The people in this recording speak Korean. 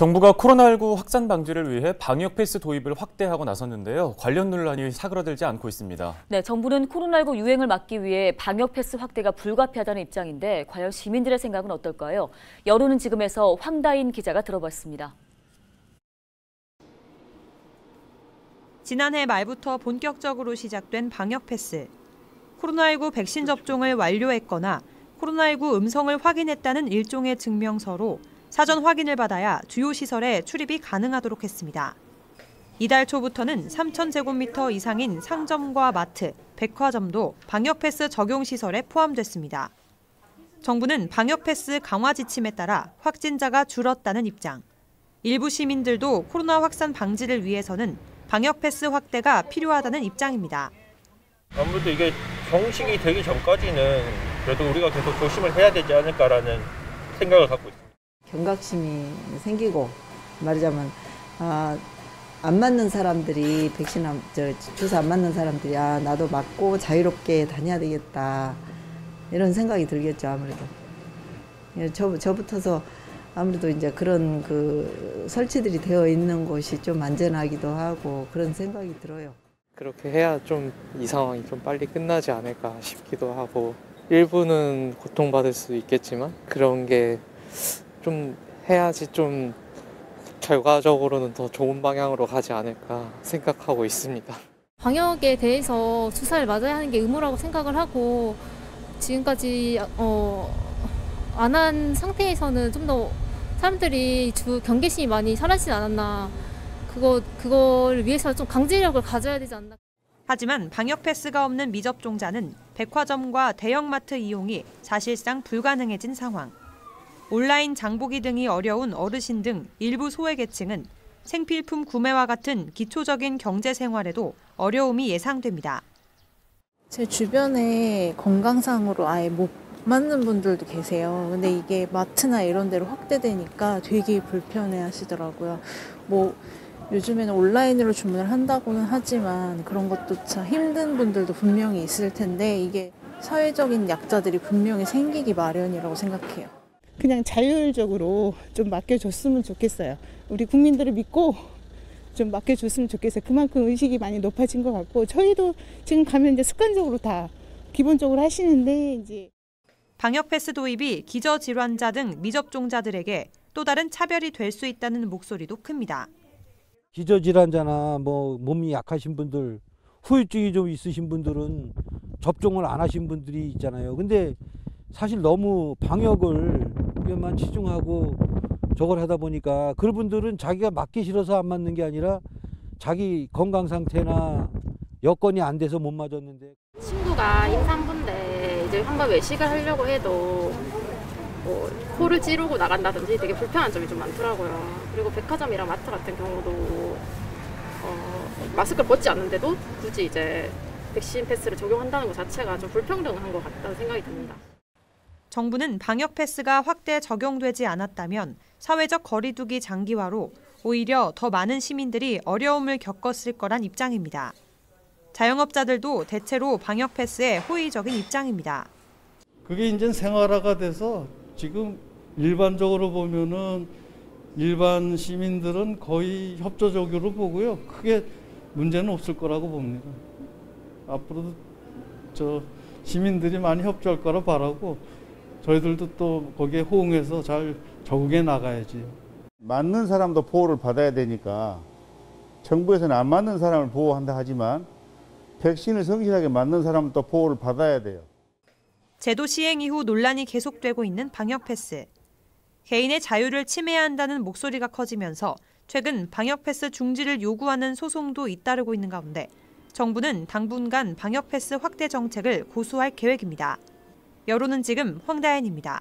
정부가 코로나19 확산 방지를 위해 방역 패스 도입을 확대하고 나섰는데요. 관련 논란이 사그라들지 않고 있습니다. 네, 정부는 코로나19 유행을 막기 위해 방역 패스 확대가 불가피하다는 입장인데 과연 시민들의 생각은 어떨까요? 여론은 지금에서 황다인 기자가 들어봤습니다. 지난해 말부터 본격적으로 시작된 방역 패스. 코로나19 백신 접종을 완료했거나 코로나19 음성을 확인했다는 일종의 증명서로 사전 확인을 받아야 주요 시설에 출입이 가능하도록 했습니다. 이달 초부터는 3,000제곱미터 이상인 상점과 마트, 백화점도 방역 패스 적용 시설에 포함됐습니다. 정부는 방역 패스 강화 지침에 따라 확진자가 줄었다는 입장. 일부 시민들도 코로나 확산 방지를 위해서는 방역 패스 확대가 필요하다는 입장입니다. 아무래도 이게 정식이 되기 전까지는 그래도 우리가 계속 조심을 해야 되지 않을까라는 생각을 갖고 있습니다. 경각심이 생기고 말하자면 안 맞는 사람들이 주사 안 맞는 사람들이 나도 맞고 자유롭게 다녀야 되겠다 이런 생각이 들겠죠. 아무래도 저부터서 아무래도 이제 그런 설치들이 되어 있는 곳이 좀 안전하기도 하고 그런 생각이 들어요. 그렇게 해야 좀 이 상황이 좀 빨리 끝나지 않을까 싶기도 하고 일부는 고통받을 수 있겠지만 그런 게 좀 해야지 좀 결과적으로는 더 좋은 방향으로 가지 않을까 생각하고 있습니다. 방역에 대해서 주사를 맞아야 하는 게 의무라고 생각을 하고 지금까지 안 한 상태에서는 좀 더 사람들이 경계심이 많이 사라지지 않았나. 그걸 위해서 좀 강제력을 가져야 되지 않나. 하지만 방역 패스가 없는 미접종자는 백화점과 대형마트 이용이 사실상 불가능해진 상황. 온라인 장보기 등이 어려운 어르신 등 일부 소외계층은 생필품 구매와 같은 기초적인 경제 생활에도 어려움이 예상됩니다. 제 주변에 건강상으로 아예 못 맞는 분들도 계세요. 근데 이게 마트나 이런 데로 확대되니까 되게 불편해 하시더라고요. 요즘에는 온라인으로 주문을 한다고는 하지만 그런 것도 참 힘든 분들도 분명히 있을 텐데 이게 사회적인 약자들이 분명히 생기기 마련이라고 생각해요. 그냥 자율적으로 좀 맡겨줬으면 좋겠어요. 우리 국민들을 믿고 좀 맡겨줬으면 좋겠어요. 그만큼 의식이 많이 높아진 것 같고 저희도 지금 가면 이제 습관적으로 다 기본적으로 하시는데 이제 방역 패스 도입이 기저질환자 등 미접종자들에게 또 다른 차별이 될 수 있다는 목소리도 큽니다. 기저질환자나 몸이 약하신 분들, 후유증이 좀 있으신 분들은 접종을 안 하신 분들이 있잖아요. 근데 사실 너무 방역을만 치중하고 저걸 하다 보니까 그분들은 자기가 맞기 싫어서 안 맞는 게 아니라 자기 건강 상태나 여건이 안 돼서 못 맞았는데. 친구가 임산부인데 이제 한번 외식을 하려고 해도 코를 찌르고 나간다든지 되게 불편한 점이 좀 많더라고요. 그리고 백화점이랑 마트 같은 경우도 마스크를 벗지 않는데도 굳이 이제 백신 패스를 적용한다는 것 자체가 좀 불평등한 것 같다는 생각이 듭니다. 정부는 방역 패스가 확대 적용되지 않았다면 사회적 거리두기 장기화로 오히려 더 많은 시민들이 어려움을 겪었을 거란 입장입니다. 자영업자들도 대체로 방역 패스에 호의적인 입장입니다. 그게 이제 생활화가 돼서 지금 일반적으로 보면은 일반 시민들은 거의 협조적으로 보고요. 크게 문제는 없을 거라고 봅니다. 앞으로도 시민들이 많이 협조할 거라 바라고 저희들도 또 거기에 호응해서 잘 적응해 나가야지. 맞는 사람도 보호를 받아야 되니까 정부에서는 안 맞는 사람을 보호한다 하지만 백신을 성실하게 맞는 사람은 또 보호를 받아야 돼요. 제도 시행 이후 논란이 계속되고 있는 방역 패스. 개인의 자유를 침해한다는 목소리가 커지면서 최근 방역 패스 중지를 요구하는 소송도 잇따르고 있는 가운데 정부는 당분간 방역 패스 확대 정책을 고수할 계획입니다. 여론은 지금 황다현입니다.